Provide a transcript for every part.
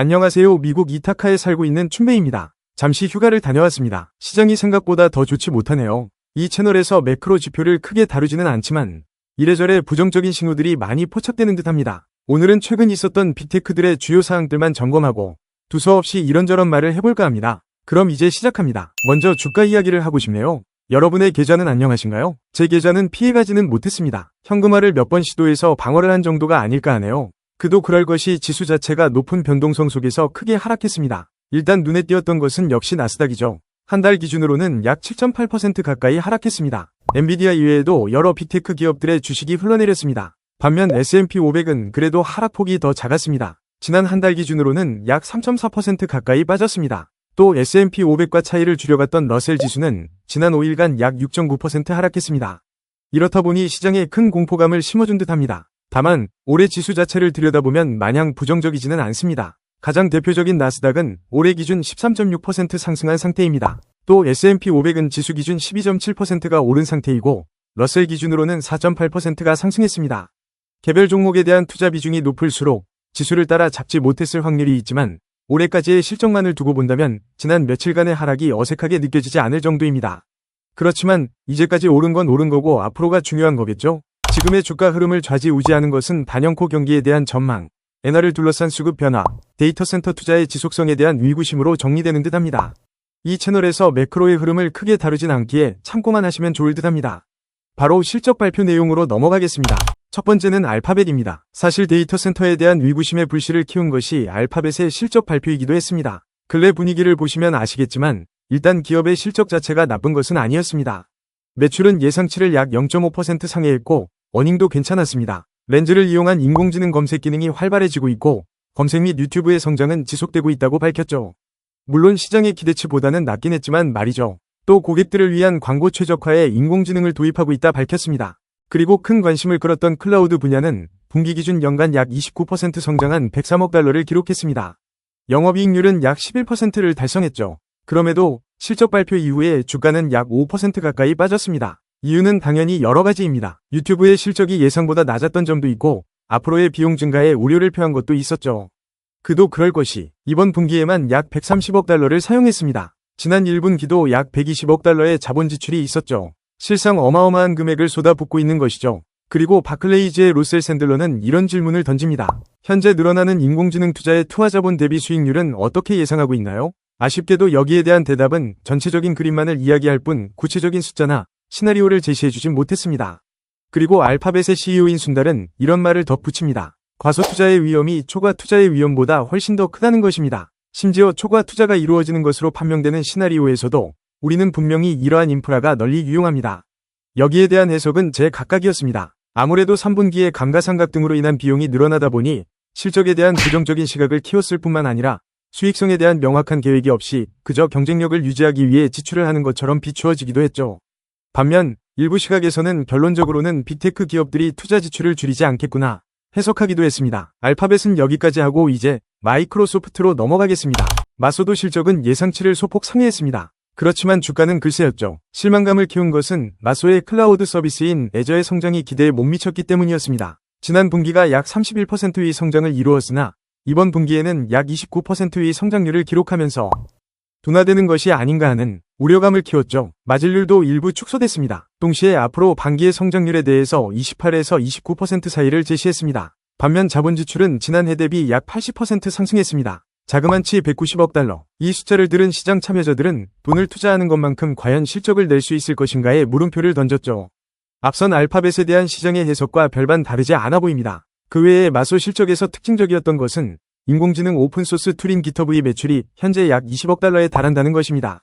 안녕하세요. 미국 이타카에 살고 있는 춘배입니다. 잠시 휴가를 다녀왔습니다. 시장이 생각보다 더 좋지 못하네요. 이 채널에서 매크로 지표를 크게 다루지는 않지만 이래저래 부정적인 신호들이 많이 포착되는 듯합니다. 오늘은 최근 있었던 빅테크들의 주요 사항들만 점검하고 두서없이 이런저런 말을 해볼까 합니다. 그럼 이제 시작합니다. 먼저 주가 이야기를 하고 싶네요. 여러분의 계좌는 안녕하신가요? 제 계좌는 피해가지는 못했습니다. 현금화를 몇 번 시도해서 방어를 한 정도가 아닐까 하네요. 그도 그럴 것이 지수 자체가 높은 변동성 속에서 크게 하락했습니다. 일단 눈에 띄었던 것은 역시 나스닥이죠. 한 달 기준으로는 약 7.8% 가까이 하락했습니다. 엔비디아 이외에도 여러 빅테크 기업들의 주식이 흘러내렸습니다. 반면 S&P 500은 그래도 하락폭이 더 작았습니다. 지난 한 달 기준으로는 약 3.4% 가까이 빠졌습니다. 또 S&P 500과 차이를 줄여갔던 러셀 지수는 지난 5일간 약 6.9% 하락했습니다. 이렇다 보니 시장에 큰 공포감을 심어준 듯합니다. 다만 올해 지수 자체를 들여다보면 마냥 부정적이지는 않습니다. 가장 대표적인 나스닥은 올해 기준 13.6% 상승한 상태입니다. 또 S&P 500은 지수 기준 12.7%가 오른 상태이고 러셀 기준으로는 4.8%가 상승했습니다. 개별 종목에 대한 투자 비중이 높을수록 지수를 따라 잡지 못했을 확률이 있지만 올해까지의 실적만을 두고 본다면 지난 며칠간의 하락이 어색하게 느껴지지 않을 정도입니다. 그렇지만 이제까지 오른 건 오른 거고 앞으로가 중요한 거겠죠? 지금의 주가 흐름을 좌지우지하는 것은 단연코 경기에 대한 전망, 엔화를 둘러싼 수급 변화, 데이터 센터 투자의 지속성에 대한 의구심으로 정리되는 듯합니다. 이 채널에서 매크로의 흐름을 크게 다루진 않기에 참고만 하시면 좋을 듯합니다. 바로 실적 발표 내용으로 넘어가겠습니다. 첫 번째는 알파벳입니다. 사실 데이터 센터에 대한 의구심의 불씨를 키운 것이 알파벳의 실적 발표이기도 했습니다. 근래 분위기를 보시면 아시겠지만 일단 기업의 실적 자체가 나쁜 것은 아니었습니다. 매출은 예상치를 약 0.5% 상회했고 어닝도 괜찮았습니다. 렌즈를 이용한 인공지능 검색 기능이 활발해지고 있고 검색 및 유튜브의 성장은 지속되고 있다고 밝혔죠. 물론 시장의 기대치보다는 낮긴 했지만 말이죠. 또 고객들을 위한 광고 최적화에 인공지능을 도입하고 있다 밝혔습니다. 그리고 큰 관심을 끌었던 클라우드 분야는 분기 기준 연간 약 29% 성장한 103억 달러를 기록했습니다. 영업이익률은 약 11%를 달성했죠. 그럼에도 실적 발표 이후에 주가는 약 5% 가까이 빠졌습니다. 이유는 당연히 여러 가지입니다. 유튜브의 실적이 예상보다 낮았던 점도 있고 앞으로의 비용 증가에 우려를 표한 것도 있었죠. 그도 그럴 것이 이번 분기에만 약 130억 달러를 사용했습니다. 지난 1분기도 약 120억 달러의 자본 지출이 있었죠. 실상 어마어마한 금액을 쏟아붓고 있는 것이죠. 그리고 바클레이즈의 로셀 샌들러는 이런 질문을 던집니다. 현재 늘어나는 인공지능 투자의 투하 자본 대비 수익률은 어떻게 예상하고 있나요? 아쉽게도 여기에 대한 대답은 전체적인 그림만을 이야기할 뿐 구체적인 숫자나 시나리오를 제시해주진 못했습니다. 그리고 알파벳의 CEO인 순달은 이런 말을 덧붙입니다. 과소 투자의 위험이 초과 투자의 위험보다 훨씬 더 크다는 것입니다. 심지어 초과 투자가 이루어지는 것으로 판명되는 시나리오에서도 우리는 분명히 이러한 인프라가 널리 유용합니다. 여기에 대한 해석은 제 각각이었습니다. 아무래도 3분기에 감가상각 등으로 인한 비용이 늘어나다 보니 실적에 대한 부정적인 시각을 키웠을 뿐만 아니라 수익성에 대한 명확한 계획이 없이 그저 경쟁력을 유지하기 위해 지출을 하는 것처럼 비추어지기도 했죠. 반면 일부 시각에서는 결론적으로는 빅테크 기업들이 투자 지출을 줄이지 않겠구나 해석하기도 했습니다. 알파벳은 여기까지 하고 이제 마이크로소프트로 넘어가겠습니다. 마소도 실적은 예상치를 소폭 상회했습니다. 그렇지만 주가는 글쎄였죠. 실망감을 키운 것은 마소의 클라우드 서비스인 애저의 성장이 기대에 못 미쳤기 때문이었습니다. 지난 분기가 약 31%의 성장을 이루었으나 이번 분기에는 약 29%의 성장률을 기록하면서 둔화되는 것이 아닌가 하는 우려감을 키웠죠. 마진율도 일부 축소됐습니다. 동시에 앞으로 반기의 성장률에 대해서 28에서 29% 사이를 제시했습니다. 반면 자본 지출은 지난해 대비 약 80% 상승했습니다. 자그만치 190억 달러. 이 숫자를 들은 시장 참여자들은 돈을 투자하는 것만큼 과연 실적을 낼 수 있을 것인가에 물음표를 던졌죠. 앞선 알파벳에 대한 시장의 해석과 별반 다르지 않아 보입니다. 그 외에 마소 실적에서 특징적이었던 것은 인공지능 오픈소스 툴인 기터브의 매출이 현재 약 20억 달러에 달한다는 것입니다.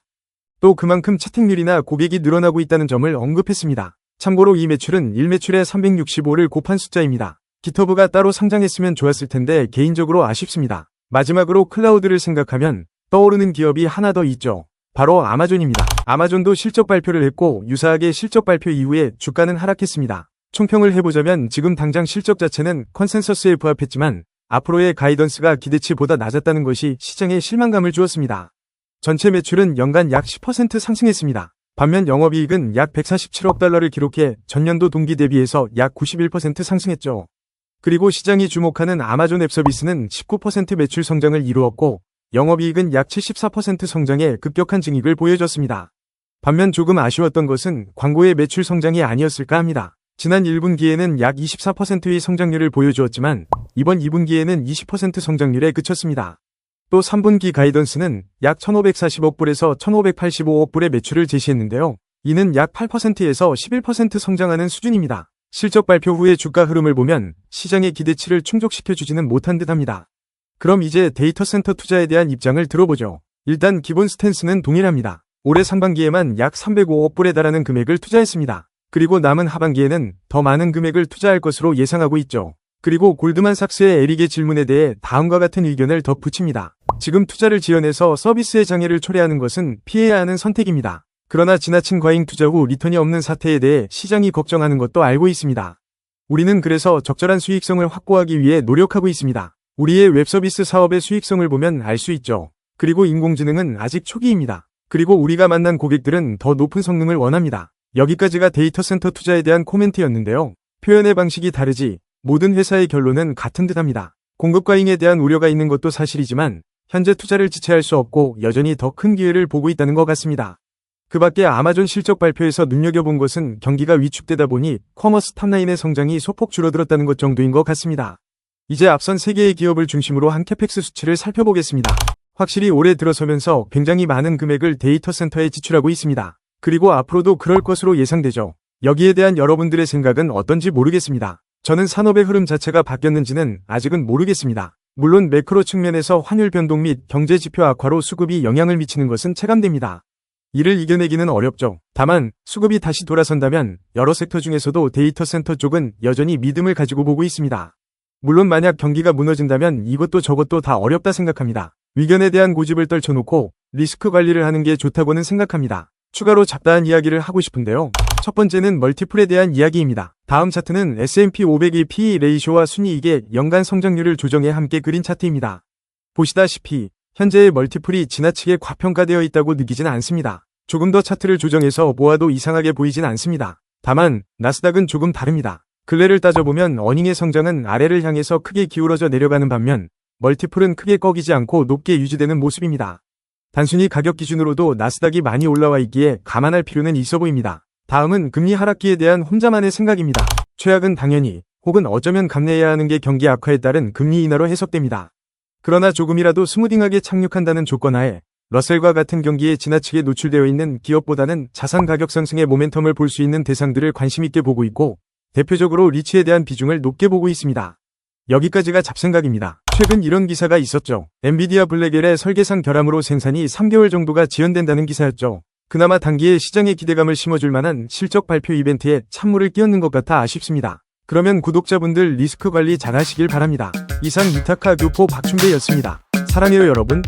또 그만큼 채택률이나 고객이 늘어나고 있다는 점을 언급했습니다. 참고로 이 매출은 1매출에 365를 곱한 숫자입니다. 기터브가 따로 상장했으면 좋았을 텐데 개인적으로 아쉽습니다. 마지막으로 클라우드를 생각하면 떠오르는 기업이 하나 더 있죠. 바로 아마존입니다. 아마존도 실적 발표를 했고 유사하게 실적 발표 이후에 주가는 하락했습니다. 총평을 해보자면 지금 당장 실적 자체는 컨센서스에 부합했지만 앞으로의 가이던스가 기대치보다 낮았다는 것이 시장에 실망감을 주었습니다. 전체 매출은 연간 약 10% 상승했습니다. 반면 영업이익은 약 147억 달러를 기록해 전년도 동기 대비해서 약 91% 상승했죠. 그리고 시장이 주목하는 아마존 앱 서비스는 19% 매출 성장을 이루었고 영업이익은 약 74% 성장해 급격한 증익을 보여줬습니다. 반면 조금 아쉬웠던 것은 광고의 매출 성장이 아니었을까 합니다. 지난 1분기에는 약 24%의 성장률을 보여주었지만 이번 2분기에는 20% 성장률에 그쳤습니다. 또 3분기 가이던스는 약 1,540억 불에서 1,585억 불의 매출을 제시했는데요. 이는 약 8%에서 11% 성장하는 수준입니다. 실적 발표 후의 주가 흐름을 보면 시장의 기대치를 충족시켜주지는 못한 듯합니다. 그럼 이제 데이터 센터 투자에 대한 입장을 들어보죠. 일단 기본 스탠스는 동일합니다. 올해 상반기에만 약 305억 불에 달하는 금액을 투자했습니다. 그리고 남은 하반기에는 더 많은 금액을 투자할 것으로 예상하고 있죠. 그리고 골드만삭스의 에릭의 질문에 대해 다음과 같은 의견을 덧붙입니다. 지금 투자를 지연해서 서비스의 장애를 초래하는 것은 피해야 하는 선택입니다. 그러나 지나친 과잉 투자 후 리턴이 없는 사태에 대해 시장이 걱정하는 것도 알고 있습니다. 우리는 그래서 적절한 수익성을 확보하기 위해 노력하고 있습니다. 우리의 웹서비스 사업의 수익성을 보면 알 수 있죠. 그리고 인공지능은 아직 초기입니다. 그리고 우리가 만난 고객들은 더 높은 성능을 원합니다. 여기까지가 데이터 센터 투자에 대한 코멘트였는데요. 표현의 방식이 다르지 모든 회사의 결론은 같은 듯합니다. 공급 과잉에 대한 우려가 있는 것도 사실이지만 현재 투자를 지체할 수 없고 여전히 더 큰 기회를 보고 있다는 것 같습니다. 그 밖에 아마존 실적 발표에서 눈여겨본 것은 경기가 위축되다 보니 커머스 탑라인의 성장이 소폭 줄어들었다는 것 정도인 것 같습니다. 이제 앞선 3개의 기업을 중심으로 한 캐펙스 수치를 살펴보겠습니다. 확실히 올해 들어서면서 굉장히 많은 금액을 데이터 센터에 지출하고 있습니다. 그리고 앞으로도 그럴 것으로 예상되죠. 여기에 대한 여러분들의 생각은 어떤지 모르겠습니다. 저는 산업의 흐름 자체가 바뀌었는지는 아직은 모르겠습니다. 물론 매크로 측면에서 환율 변동 및 경제 지표 악화로 수급이 영향을 미치는 것은 체감됩니다. 이를 이겨내기는 어렵죠. 다만 수급이 다시 돌아선다면 여러 섹터 중에서도 데이터 센터 쪽은 여전히 믿음을 가지고 보고 있습니다. 물론 만약 경기가 무너진다면 이것도 저것도 다 어렵다 생각합니다. 위견에 대한 고집을 떨쳐놓고 리스크 관리를 하는 게 좋다고는 생각합니다. 추가로 잡다한 이야기를 하고 싶은데요. 첫 번째는 멀티플에 대한 이야기입니다. 다음 차트는 S&P 500의 PE 레이쇼와 순이익의 연간 성장률을 조정해 함께 그린 차트입니다. 보시다시피 현재의 멀티플이 지나치게 과평가되어 있다고 느끼지는 않습니다. 조금 더 차트를 조정해서 모아도 이상하게 보이진 않습니다. 다만 나스닥은 조금 다릅니다. 근래를 따져보면 어닝의 성장은 아래를 향해서 크게 기울어져 내려가는 반면 멀티플은 크게 꺾이지 않고 높게 유지되는 모습입니다. 단순히 가격 기준으로도 나스닥이 많이 올라와 있기에 감안할 필요는 있어 보입니다. 다음은 금리 하락기에 대한 혼자만의 생각입니다. 최악은 당연히 혹은 어쩌면 감내해야 하는 게 경기 악화에 따른 금리 인하로 해석됩니다. 그러나 조금이라도 스무딩하게 착륙한다는 조건하에 러셀과 같은 경기에 지나치게 노출되어 있는 기업보다는 자산 가격 상승의 모멘텀을 볼 수 있는 대상들을 관심있게 보고 있고 대표적으로 리츠에 대한 비중을 높게 보고 있습니다. 여기까지가 잡생각입니다. 최근 이런 기사가 있었죠. 엔비디아 블랙엘의 설계상 결함으로 생산이 3개월 정도가 지연된다는 기사였죠. 그나마 단기에 시장의 기대감을 심어줄 만한 실적 발표 이벤트에 찬물을 끼얹는 것 같아 아쉽습니다. 그러면 구독자분들 리스크 관리 잘 하시길 바랍니다. 이상 이타카 교포 박춘배였습니다. 사랑해요 여러분.